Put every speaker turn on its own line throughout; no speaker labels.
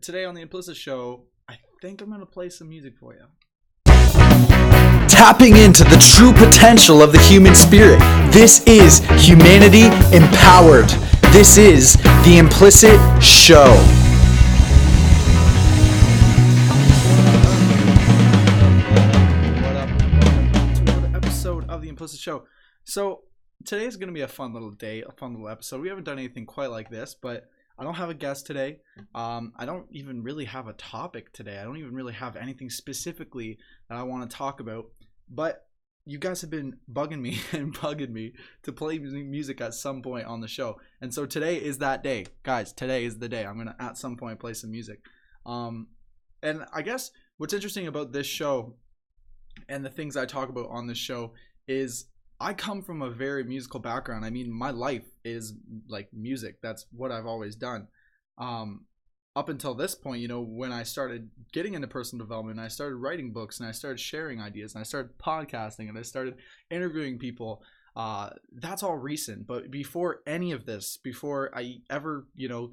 today on the Implicit Show, I think I'm going to play some music for you.
Tapping into the true potential of the human spirit. This is Humanity Empowered. This is the Implicit Show.
What up? Welcome to another episode of the Implicit Show. So today is going to be a fun little day, a fun little episode. We haven't done anything quite like this, but I don't have a guest today. I don't even really have a topic today. I don't even really have anything specifically that I want to talk about. But you guys have been bugging me and bugging me to play music at some point on the show. And so today is that day. Guys, today is the day. I'm going to at some point play some music. And I guess what's interesting about this show and the things I talk about on this show is I come from a very musical background. I mean, my life is like music. That's what I've always done. Up until this point, you know, when I started getting into personal development, I started writing books and I started sharing ideas and I started podcasting and I started interviewing people. That's all recent. But before any of this, before I ever, you know,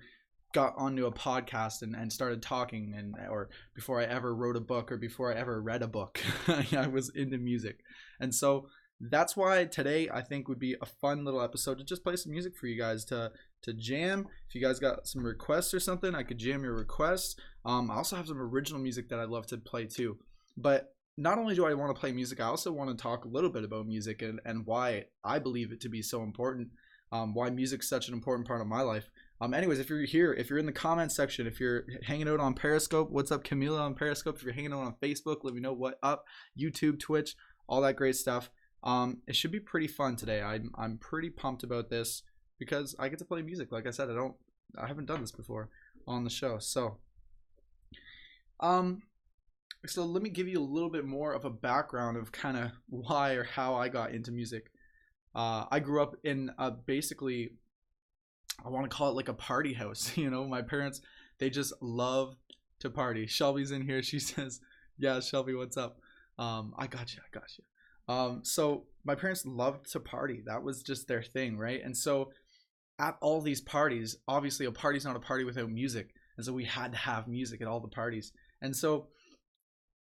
got onto a podcast and started talking or before I ever wrote a book or before I ever read a book, I was into music. And so that's why today I think would be a fun little episode to just play some music for you guys to jam. If you guys got some requests or something, I could jam your requests. I also have some original music that I'd love to play too. But not only do I want to play music, I also want to talk a little bit about music and why I believe it to be so important, why music's such an important part of my life. Anyways, if you're here, if you're in the comments section, if you're hanging out on Periscope, what's up, Camila on Periscope? If you're hanging out on Facebook, let me know what up. YouTube, Twitch, all that great stuff. It should be pretty fun today. I'm pretty pumped about this because I get to play music. Like I said, I haven't done this before on the show. So let me give you a little bit more of a background of kind of why or how I got into music. I grew up in basically, I want to call it like a party house. You know, my parents, they just love to party. Shelby's in here. She says, "Yeah, Shelby, what's up?" I got you. So my parents loved to party. That was just their thing, right? And so at all these parties, obviously a party's not a party without music. And so we had to have music at all the parties. And so,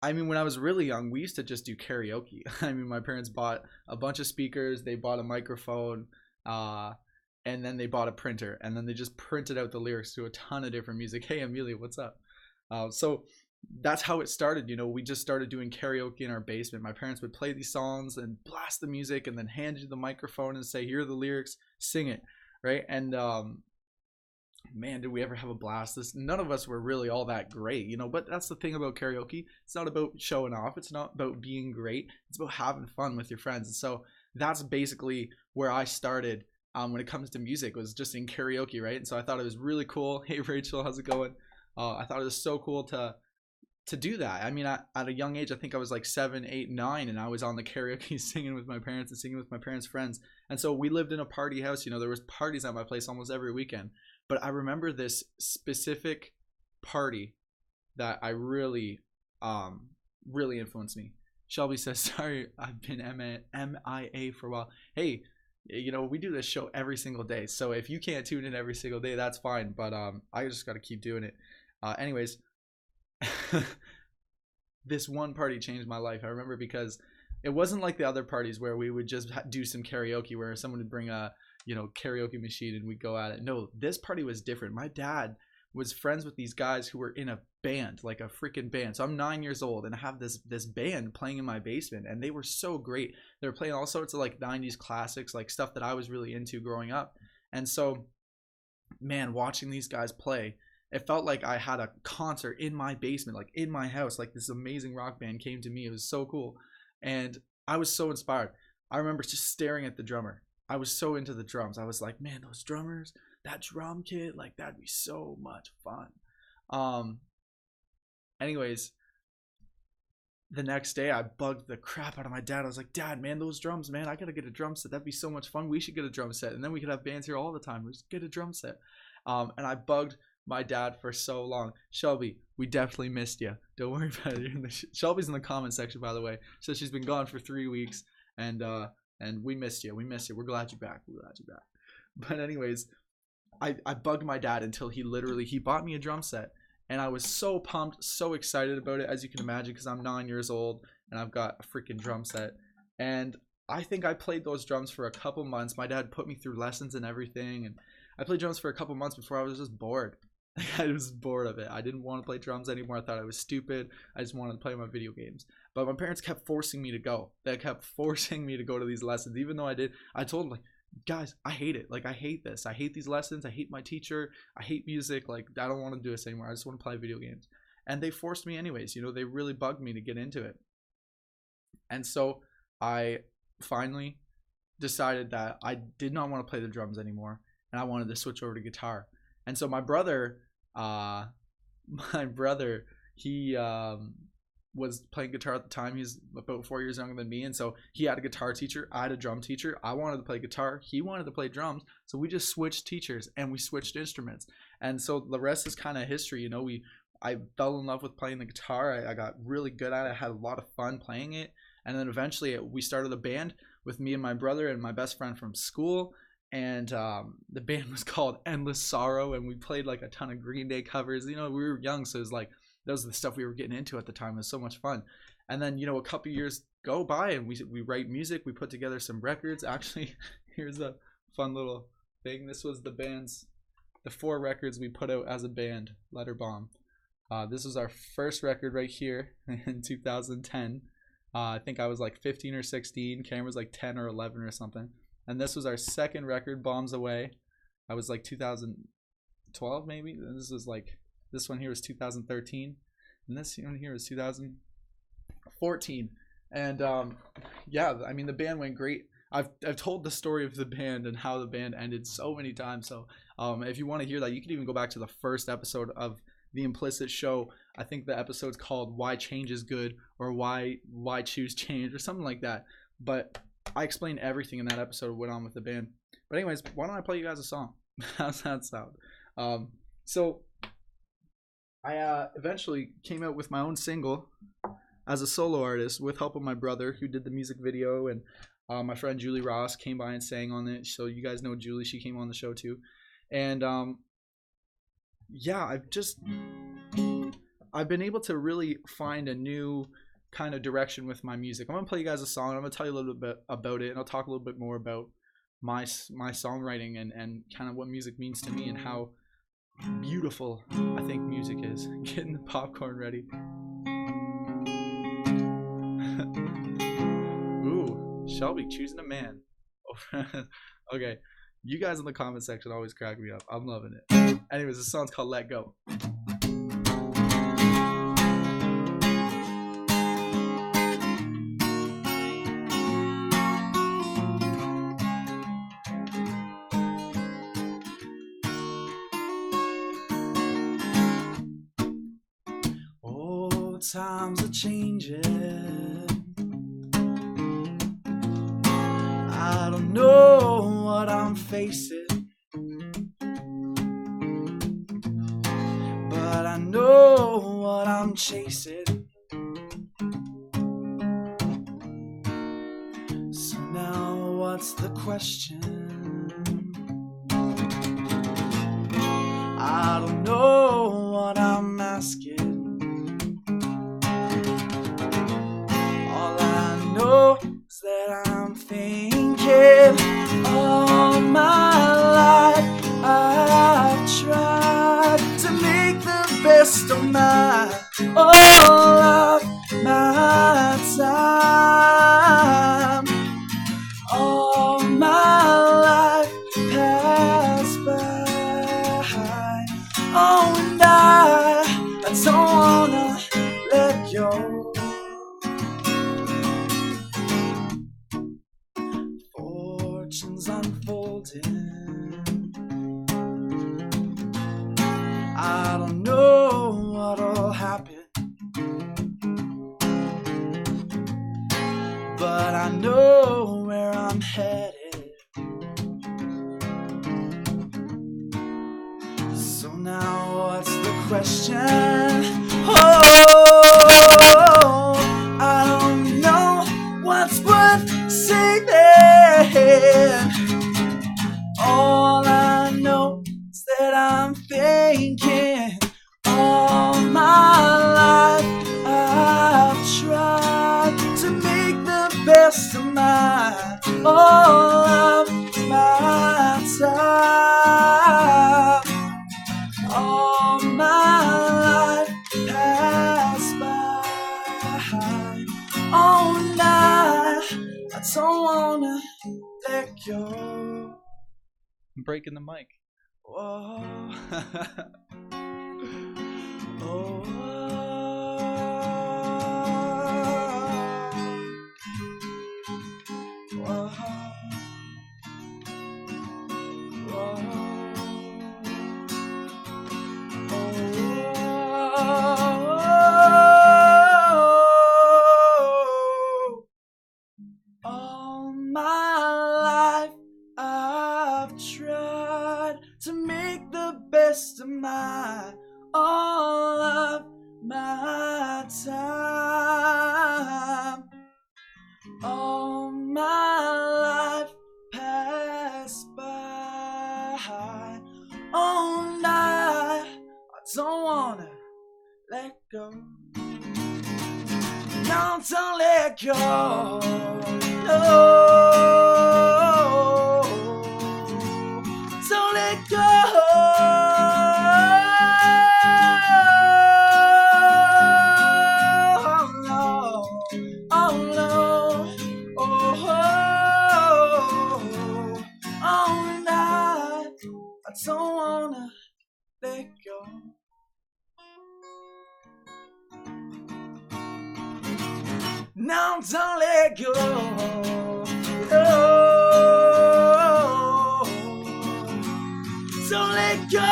I mean, when I was really young, we used to just do karaoke. I mean, my parents bought a bunch of speakers, they bought a microphone, and then they bought a printer. And then they just printed out the lyrics to a ton of different music. Hey, Amelia, what's up? So that's how it started. You know, we just started doing karaoke in our basement. My parents would play these songs and blast the music and then hand you the microphone and say, here are the lyrics, sing it, right? And man, did we ever have a blast. None of us were really all that great, you know, but that's the thing about karaoke. It's not about showing off. It's not about being great. It's about having fun with your friends. And so that's basically where I started when it comes to music, was just in karaoke, right? And so I thought it was really cool. Hey, Rachel, how's it going? I thought it was so cool to do that. I mean, at a young age, I think I was like 7, 8, 9, and I was on the karaoke singing with my parents and singing with my parents' friends. And so we lived in a party house. You know, there was parties at my place almost every weekend. But I remember this specific party that I really influenced me. Shelby says, sorry, I've been MIA for a while. Hey, you know, we do this show every single day. So if you can't tune in every single day, that's fine. But I just got to keep doing it. Anyways, this one party changed my life. I remember because it wasn't like the other parties where we would just do some karaoke where someone would bring a, you know, karaoke machine and we'd go at it. No, this party was different. My dad was friends with these guys who were in a band, like a freaking band. So I'm 9 years old and I have this band playing in my basement, and they were so great. They were playing all sorts of like 90s classics, like stuff that I was really into growing up. And so, man, watching these guys play, it felt like I had a concert in my basement, like in my house. Like this amazing rock band came to me. It was so cool. And I was so inspired. I remember just staring at the drummer. I was so into the drums. I was like, man, those drummers, that drum kit, like that'd be so much fun. Anyways, the next day I bugged the crap out of my dad. I was like, Dad, man, those drums, man, I gotta get a drum set. That'd be so much fun. We should get a drum set. And then we could have bands here all the time. Let's get a drum set. And I bugged my dad for so long. Shelby, we definitely missed you. Don't worry about it. Shelby's in the comment section, by the way. So she's been gone for 3 weeks, and we missed you. We're glad you're back. But anyways, I bugged my dad until he bought me a drum set, And I was so pumped, so excited about it, as you can imagine, because I'm 9 years old and I've got a freaking drum set. And I think I played those drums for a couple months. My dad put me through lessons and everything, and I played drums for a couple months before I was just bored. I was bored of it. I didn't want to play drums anymore. I thought I was stupid. I just wanted to play my video games. But my parents kept forcing me to go. They kept forcing me to go to these lessons, even though I did. I told them, like, guys, I hate it. Like, I hate this. I hate these lessons. I hate my teacher. I hate music. Like, I don't want to do this anymore. I just want to play video games. And they forced me anyways. You know, they really bugged me to get into it. And so I finally decided that I did not want to play the drums anymore, and I wanted to switch over to guitar. And so my brother, he was playing guitar at the time. He's about 4 years younger than me, and so he had a guitar teacher. I had a drum teacher. I wanted to play guitar. He wanted to play drums. So we just switched teachers and we switched instruments. And so the rest is kind of history. You know, I fell in love with playing the guitar. I got really good at it. I had a lot of fun playing it. And then eventually we started a band with me and my brother and my best friend from school. And the band was called Endless Sorrow, and we played like a ton of Green Day covers. You know, we were young, so it was like, that was the stuff we were getting into at the time. It was so much fun. And then, you know, a couple years go by and we write music. We put together some records. Actually, here's a fun little thing. This was the 4 records we put out as a band, Letter Bomb. This was our first record right here in 2010. I think I was like 15 or 16. Cameron was like 10 or 11 or something. And this was our second record, Bombs Away. I was like 2012 maybe. This one here was 2013. And this one here was 2014. And yeah, I mean, the band went great. I've told the story of the band and how the band ended so many times. So if you want to hear that, you can even go back to the first episode of The Implicit Show. I think the episode's called Why Change is Good, or Why Choose Change, or something like that. But I explained everything in that episode of what went on with the band. But anyways, why don't I play you guys a song? How's that sound? So I eventually came out with my own single as a solo artist with help of my brother, who did the music video, and my friend Julie Ross came by and sang on it. So you guys know Julie, she came on the show too. And yeah, I've been able to really find a new kind of direction with my music. I'm gonna play you guys a song, and I'm gonna tell you a little bit about it, and I'll talk a little bit more about my songwriting and kind of what music means to me and how beautiful I think music is. Getting the popcorn ready. Ooh, Shelby choosing a man. Okay, you guys in the comment section always crack me up. I'm loving it. Anyways, this song's called Let Go. Times are changing. I don't know what I'm facing, but I know what I'm chasing. So now what's the question? I don't know what I'm asking. That I'm thinking all my life I've tried to make the best of all of my time. All my life passed by. Oh, and I don't wanna let go. Unfolding. I don't know what'll happen, but I know where I'm headed. So now what's the question? Oh, I don't know what's worth saving. All I know is that I'm thinking all don't wanna let go. I'm breaking the mic. Whoa. Oh. Whoa. All my life I've tried to make the best of all of my time. All my life passed by. Oh, I don't wanna let go. No, don't let go. No, don't let go. Oh no, oh no, oh, oh, I don't wanna let go. Now don't let go. No, don't let go.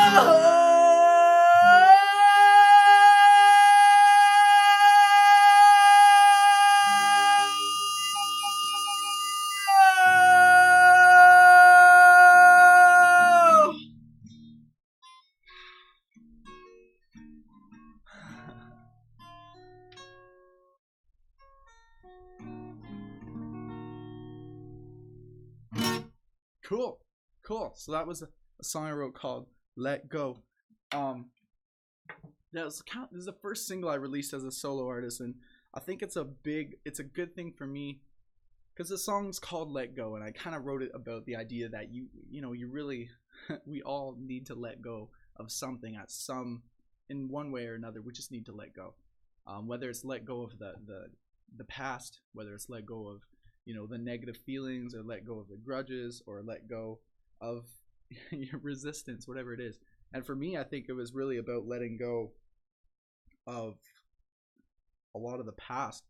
Cool. So that was a song I wrote called "Let Go." This is the first single I released as a solo artist, and I think it's a good thing for me because the song's called "Let Go," and I kind of wrote it about the idea that you really we all need to let go of something in one way or another. We just need to let go, whether it's let go of the past, whether it's let go of the negative feelings, or let go of the grudges, or let go of your resistance, whatever it is. And for me, I think it was really about letting go of a lot of the past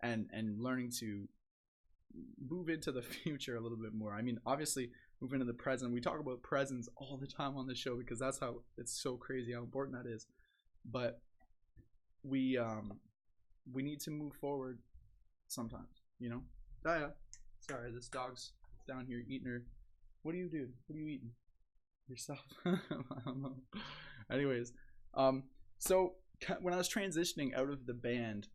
and learning to move into the future a little bit more. I mean, obviously move into the present. We talk about presence all the time on the show because that's how it's so crazy how important that is. But we need to move forward sometimes, Daya, sorry, this dog's down here eating her. What do you do? What are you eating? Yourself? I don't know. Anyways, so when I was transitioning out of the band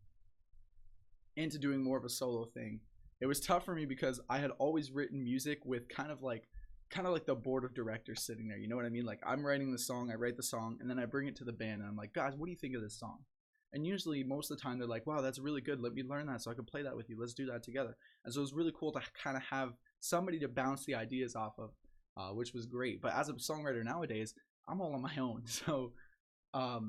into doing more of a solo thing, it was tough for me because I had always written music with kind of like the board of directors sitting there. You know what I mean? Like, I'm writing the song, I write the song, and then I bring it to the band, and I'm like, guys, what do you think of this song? And usually, most of the time, they're like, wow, that's really good. Let me learn that so I can play that with you. Let's do that together. And so it was really cool to kind of have somebody to bounce the ideas off of, which was great. But as a songwriter nowadays, I'm all on my own. So I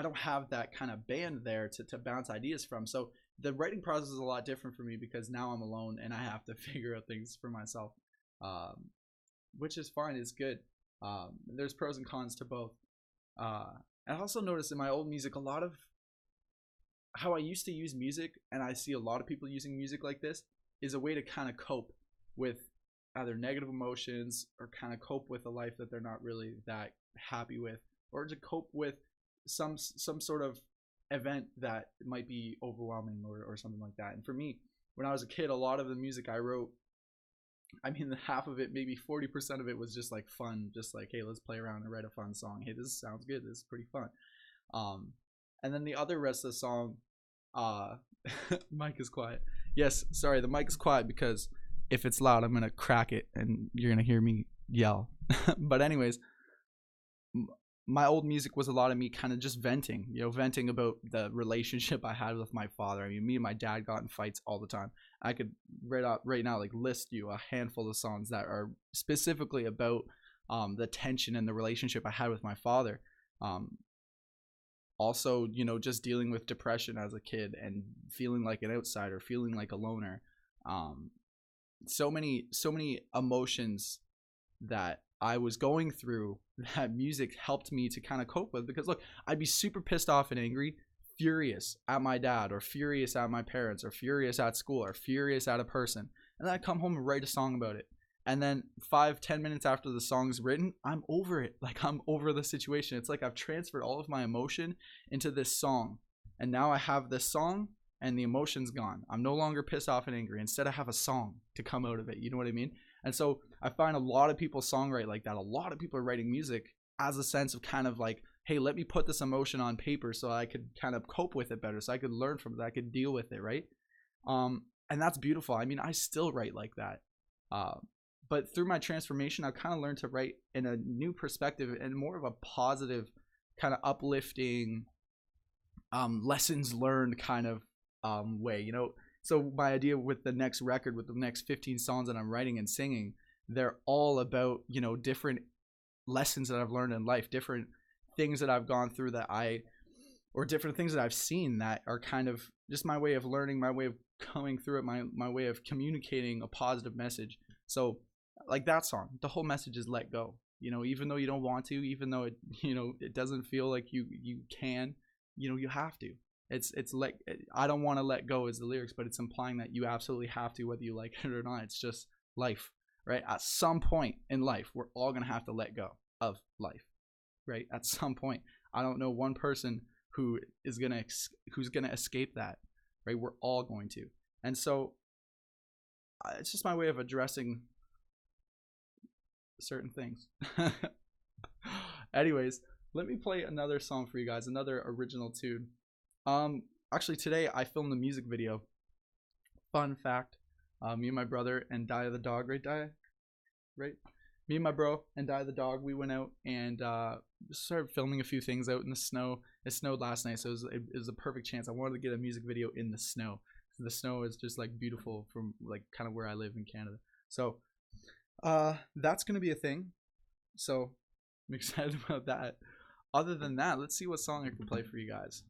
don't have that kind of band there to bounce ideas from. So the writing process is a lot different for me because now I'm alone and I have to figure out things for myself, which is fine. It's good. There's pros and cons to both. I also noticed in my old music a lot of how I used to use music, and I see a lot of people using music like this, is a way to kind of cope with either negative emotions or kind of cope with a life that they're not really that happy with, or to cope with some sort of event that might be overwhelming or something like that. And for me, when I was a kid, a lot of the music I wrote, I mean, half of it, maybe 40% of it was just like fun, just like, hey, let's play around and write a fun song. Hey, this sounds good. This is pretty fun. And then the other rest of the song, mic is quiet. Yes, sorry, the mic is quiet because if it's loud, I'm gonna crack it and you're gonna hear me yell. But anyways, my old music was a lot of me kind of just venting, venting about the relationship I had with my father. I mean, me and my dad got in fights all the time. I could right now like list you a handful of songs that are specifically about the tension and the relationship I had with my father. Also, just dealing with depression as a kid and feeling like an outsider, feeling like a loner. so many emotions that I was going through that music helped me to kind of cope with. Because look, I'd be super pissed off and angry, furious at my dad, or furious at my parents, or furious at school, or furious at a person, and then I'd come home and write a song about it. And then 5-10 minutes after the song's written, I'm over it. Like, I'm over the situation. It's like I've transferred all of my emotion into this song, and now I have this song and the emotion's gone. I'm no longer pissed off and angry. Instead, I have a song to come out of it. You know what I mean? And so I find a lot of people songwrite like that. A lot of people are writing music as a sense of kind of like, hey, let me put this emotion on paper so I could kind of cope with it better, so I could learn from it, I could deal with it, right? And that's beautiful. I mean, I still write like that. But through my transformation, I've kind of learned to write in a new perspective and more of a positive, kind of uplifting, lessons learned kind of way, you know. So my idea with the next record, with the next 15 songs that I'm writing and singing, they're all about, you know, different lessons that I've learned in life, different things that I've gone through or different things that I've seen that are kind of just my way of learning, my way of coming through it, my way of communicating a positive message. So like that song, the whole message is let go. You know, even though you don't want to, even though it, you know, it doesn't feel like you can, you know, you have to. It's like, I don't want to let go is the lyrics, but it's implying that you absolutely have to, whether you like it or not. It's just life, right? At some point in life, we're all going to have to let go of life, right? At some point. I don't know one person who's going to escape that, right? We're all going to. And so it's just my way of addressing certain things. Anyways, let me play another song for you guys, another original tune. Actually today I filmed the music video. Fun fact, me and my brother and Dia the dog, right Dia? Right? Me and my bro and Dia the dog, we went out and started filming a few things out in the snow. It snowed last night, so it was a perfect chance. I wanted to get a music video in the snow. The snow is just like beautiful from like kind of where I live in Canada. So that's gonna be a thing. So I'm excited about that. Other than that, let's see what song I can play for you guys.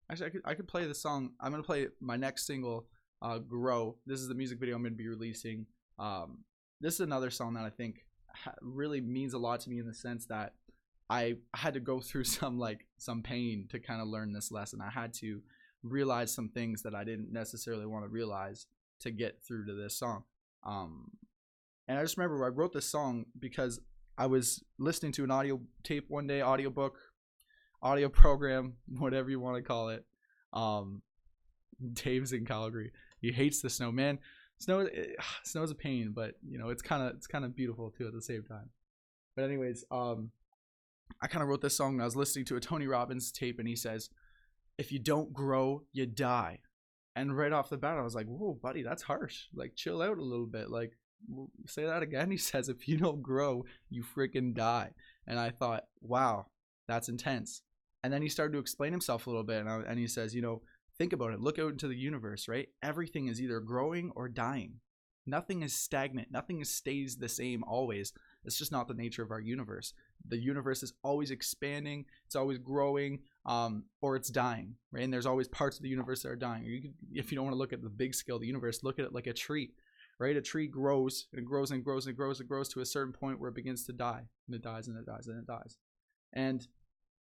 Actually, I could play the song. I'm gonna play my next single, "Grow." This is the music video I'm gonna be releasing. This is another song that I think really means a lot to me in the sense that I had to go through some pain to kind of learn this lesson. I had to realize some things that I didn't necessarily want to realize to get through to this song. And I just remember I wrote this song because I was listening to an audio tape one day, audiobook, audio program, whatever you want to call it. Dave's in Calgary. He hates the snow, man. Snow's a pain, but you know, it's kind of beautiful too at the same time. But anyways, I kind of wrote this song when I was listening to a Tony Robbins tape, and he says, "If you don't grow, you die." And right off the bat, I was like, "Whoa, buddy, that's harsh. Like, chill out a little bit. Like, say that again." He says, "If you don't grow, you freaking die." And I thought, wow, that's intense. And then he started to explain himself a little bit, and he says, you know, think about it. Look out into the universe, right? Everything is either growing or dying. Nothing is stagnant. Nothing stays the same always. It's just not the nature of our universe. The universe is always expanding. It's always growing, or it's dying, right? And there's always parts of the universe that are dying. If you don't want to look at the big scale of the universe, look at it like a tree, right? A tree grows and grows and grows and grows and grows to a certain point where it begins to die, and it dies and it dies and it dies. And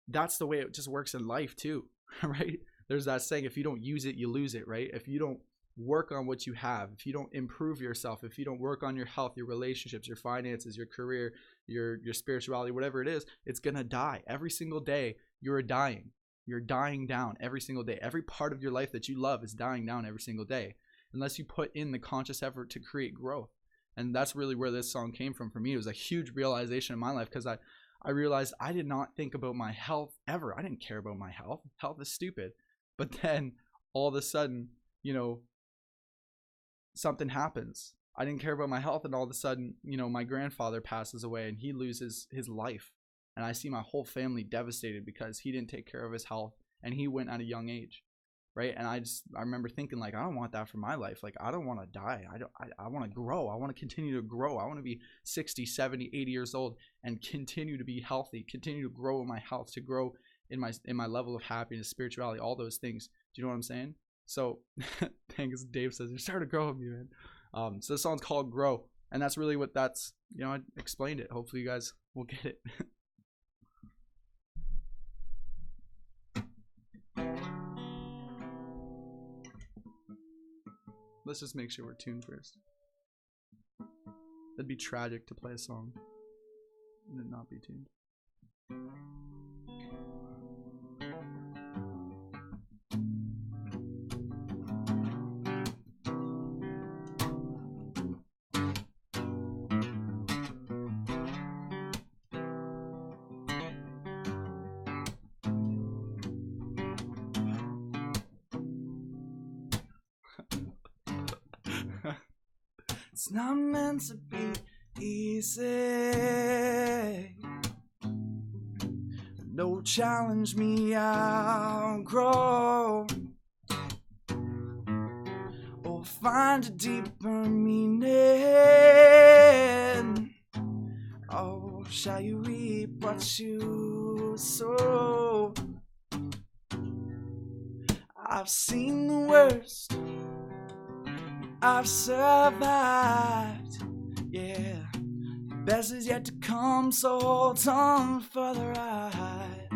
that's the way it just works in life too, right? There's that saying, if you don't use it, you lose it, right? If you don't work on what you have, if you don't improve yourself, if you don't work on your health, your relationships, your finances, your career, your spirituality, whatever it is, it's gonna die. Every single day you're dying. You're dying down every single day. Every part of your life that you love is dying down every single day, unless you put in the conscious effort to create growth. And that's really where this song came from for me. It was a huge realization in my life, because I realized I did not think about my health ever. I didn't care about my health. Health is stupid. But then all of a sudden, you know, something happens. I didn't care about my health, and all of a sudden, you know, my grandfather passes away and he loses his life. And I see my whole family devastated because he didn't take care of his health, and he went at a young age, right? And I remember thinking, like, I don't want that for my life. Like, I don't want to die. I want to grow. I want to continue to grow. I want to be 60, 70, 80 years old and continue to be healthy, continue to grow in my health, to grow in my level of happiness, spirituality, all those things. Do you know what I'm saying? So thanks, Dave says you're starting to grow on me, man. So this song's called Grow, and that's really what that's, I explained it. Hopefully you guys will get it. Let's just make sure we're tuned first. It'd be tragic to play a song and it not be tuned. It's not meant to be easy. No, challenge me, I'll grow. Or find a deeper meaning. Oh, shall you reap what you sow? I've seen the worst, I've survived, yeah. The best is yet to come, so hold on for the ride.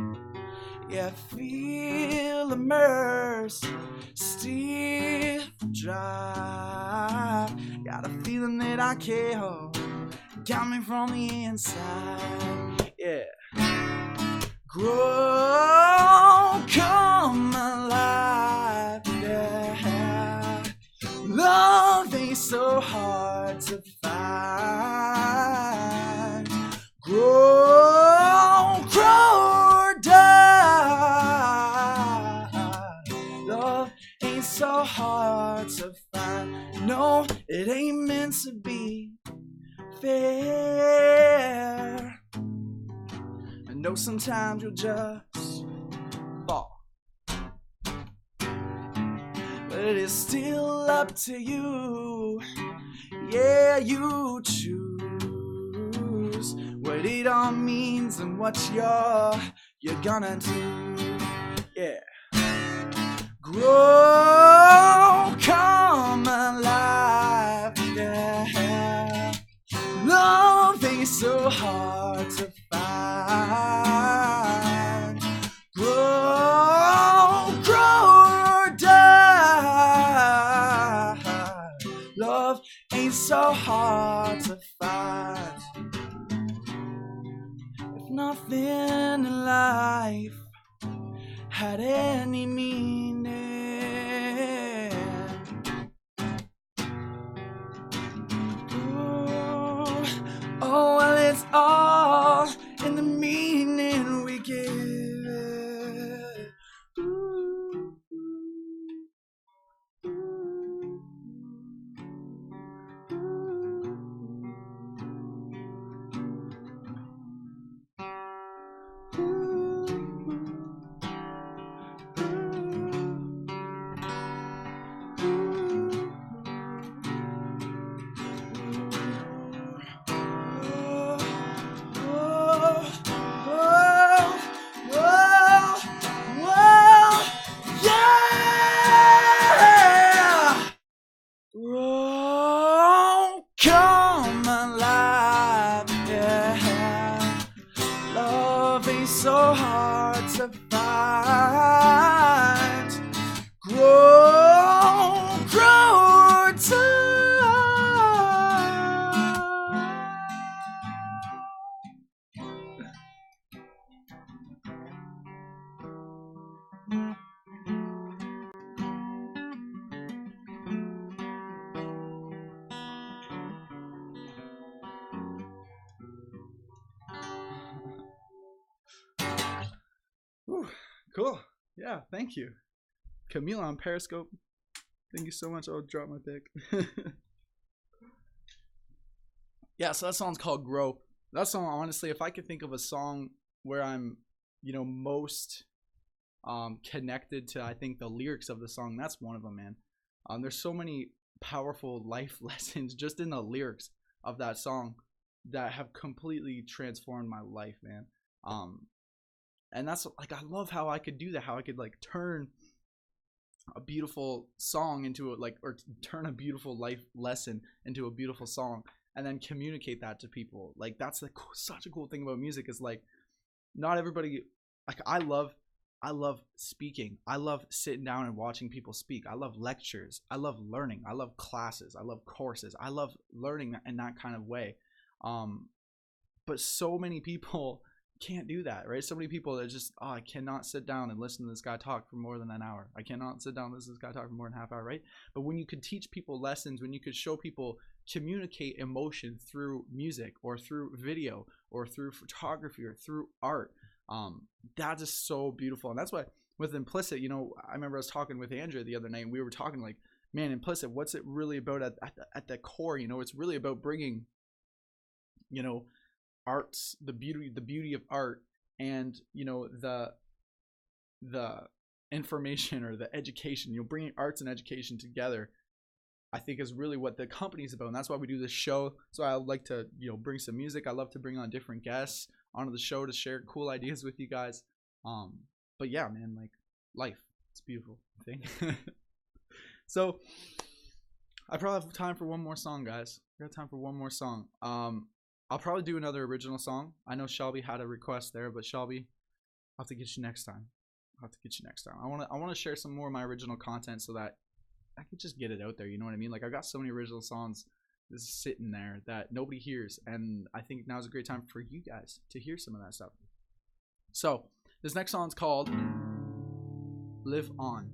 Yeah, feel immersed, stiff drive. Got a feeling that I can't hold, got me from the inside, yeah. Grow, come alive, yeah. Love ain't so hard to find. Grow, grow or die. Love ain't so hard to find. No, it ain't meant to be fair. I know sometimes you'll just fall, but it is still up to you. Yeah, you choose what it all means and what you're gonna do. Yeah. Grow, come alive. Yeah. Love ain't so hard to find. Grow, grow or die. Love ain't so hard to find. If nothing in life had any meaning, ooh, oh well, it's all in the meaning we give it. Ooh, Grow, come alive, yeah. Love ain't so hard to find. Grow, grow or die. Whew, cool. Yeah, thank you. Camila on Periscope. Thank you so much. I'll drop my pic. Yeah, so that song's called Grow. That song, honestly, if I could think of a song where I'm, most connected to, I think, the lyrics of the song, that's one of them, man. There's so many powerful life lessons just in the lyrics of that song that have completely transformed my life, man. And that's like, I love how I could do that, how I could like turn a beautiful song into it, like, or turn a beautiful life lesson into a beautiful song, and then communicate that to people. Like, that's such a cool thing about music, is like, not everybody, like, I love speaking. I love sitting down and watching people speak. I love lectures. I love learning. I love classes. I love courses. I love learning in that kind of way. But so many people can't do that, right? So many people that just, I cannot sit down and listen to this guy talk for more than an hour. I cannot sit down and listen to this guy talk for more than a half hour, right? But when you could teach people lessons, when you could show people, communicate emotion through music or through video or through photography or through art, that is so beautiful. And that's why with Implicit, you know, I remember I was talking with Andrea the other night, and we were talking like, man, Implicit, what's it really about at the core? You know, it's really about bringing, you know, arts, the beauty of art, and, you know, the information or the education, you know, bringing arts and education together, I think is really what the company's about. And that's why we do this show. So I like to, you know, bring some music. I love to bring on different guests onto the show to share cool ideas with you guys. But yeah, man, like, life, it's a beautiful thing. So I probably have time for one more song, guys. We got time for one more song. I'll probably do another original song. I know Shelby had a request there, but Shelby, I'll have to get you next time. I want to share some more of my original content so that I could just get it out there. You know what I mean? Like, I got so many original songs just sitting there that nobody hears, and I think now's a great time for you guys to hear some of that stuff. So this next song's called "Live On."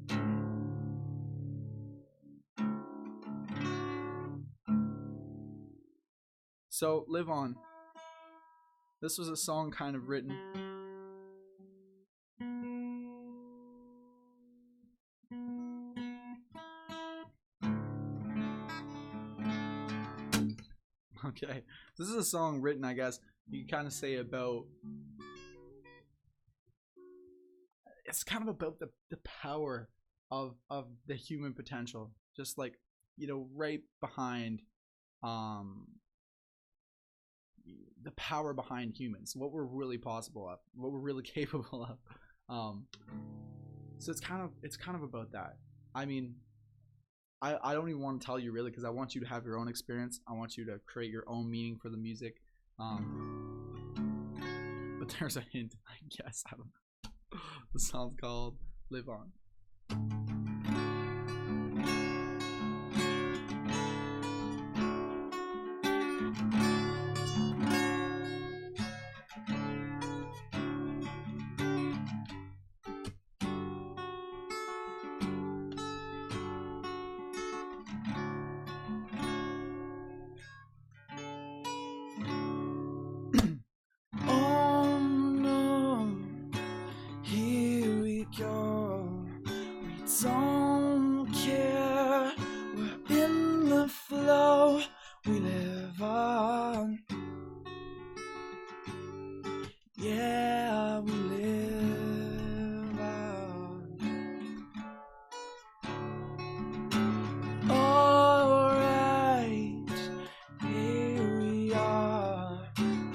So, Live On. This was a song kind of written okay. This is a song written, I guess, you kind of say about, it's kind of about the power of the human potential. Just like, you know, right behind the power behind humans, what we're really possible of, what we're really capable of. So it's kind of about that. I mean, I don't even want to tell you really, because I want you to have your own experience. I want you to create your own meaning for the music. But there's a hint, I guess. I don't know. The song's called "Live On." Don't care, we're in the flow, we live on. Yeah, we live on. Alright, here we are,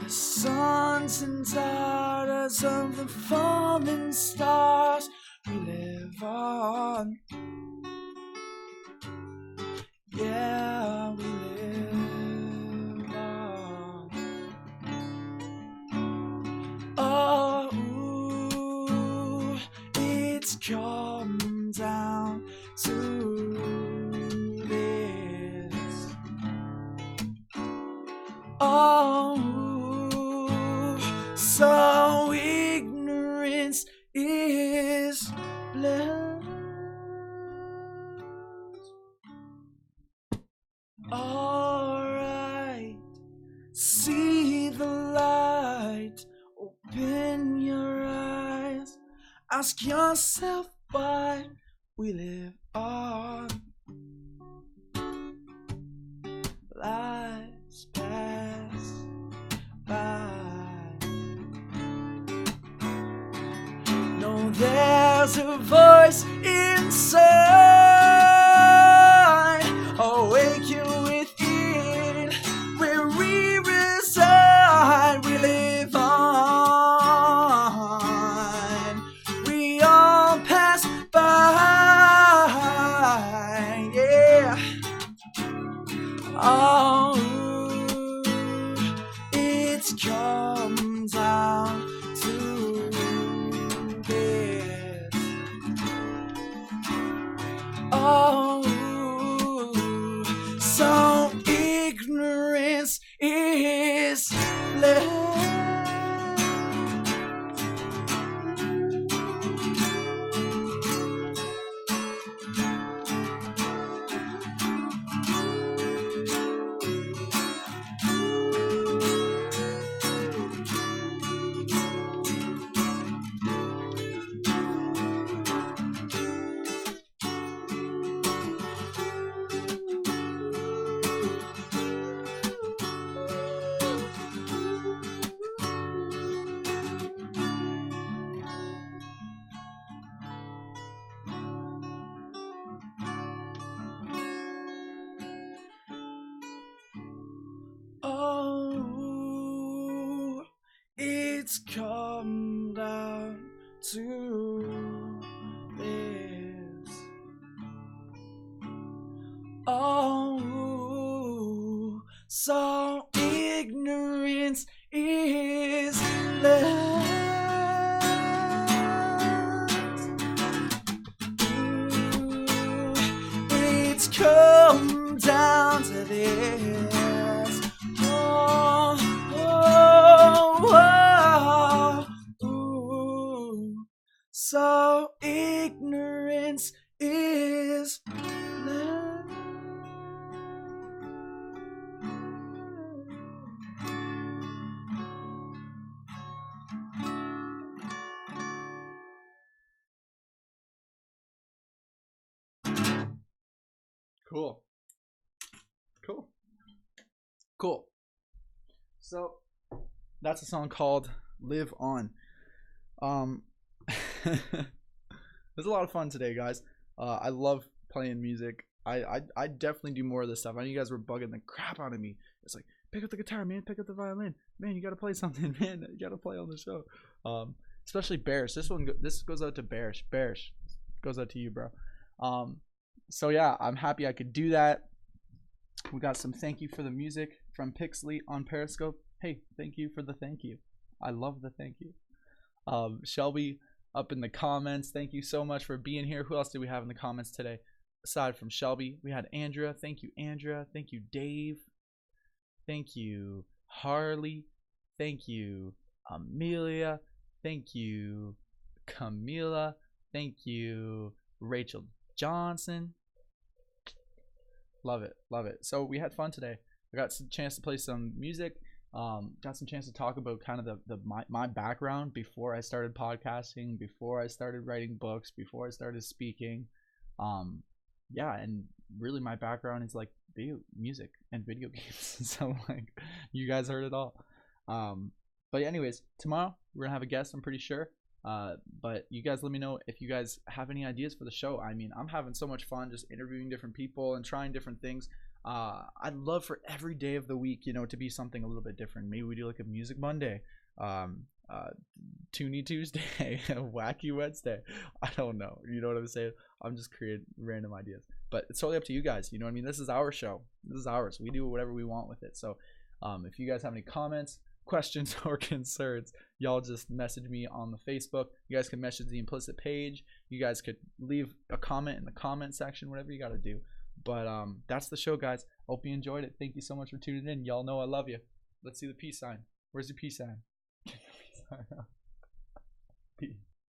the sons and daughters of the fallen stars. We live on. Yeah, we live on. Oh, ooh, it's come down to this. Oh, ooh, so ignorance is bliss. Alright, see the light, open your eyes, ask yourself why we live on. Lives pass by. No, there's a voice inside, awaken within, where we reside. We live on. We all pass by. to this. Oh, so ignorance is bliss. It's come down to this. Oh, oh, oh, ooh. So ignorance is bliss. Cool. So that's a song called Live On. It was a lot of fun today, guys. I love playing music. I definitely do more of this stuff. I know you guys were bugging the crap out of me. It's like, pick up the guitar, man. Pick up the violin, man. You gotta play something, man. You gotta play on the show. Especially Bearish. This goes out to Bearish. Bearish goes out to you, bro. So yeah, I'm happy I could do that. We got some thank you for the music from Pixley on Periscope. Hey, thank you for the thank you. I love the thank you. Shelby up in the comments, thank you so much for being here. Who else did we have in the comments today? Aside from Shelby, we had Andrea. Thank you, Andrea. Thank you, Dave. Thank you, Harley. Thank you, Amelia. Thank you, Camila. Thank you, Rachel Johnson. Love it. So we had fun today. I got some chance to play some music. Got some chance to talk about kind of my background before I started podcasting, before I started writing books, before I started speaking. Yeah, and really my background is like music and video games. So like you guys heard it all. But anyways, tomorrow we're gonna have a guest, I'm pretty sure. But you guys let me know if you guys have any ideas for the show. I mean, I'm having so much fun just interviewing different people and trying different things. I'd love for every day of the week, to be something a little bit different. Maybe we do like a Music Monday, Toony Tuesday, Wacky Wednesday. I don't know. You know what I'm saying? I'm just creating random ideas. But it's totally up to you guys. You know what I mean? This is our show. This is ours. We do whatever we want with it. So if you guys have any comments, questions, or concerns, y'all just message me on the Facebook. You guys can message the Implicit page. You guys could leave a comment in the comment section, whatever you got to do. But that's the show, guys. Hope you enjoyed it. Thank you so much for tuning in. Y'all know I love you. Let's see the peace sign. Where's the peace sign? Peace.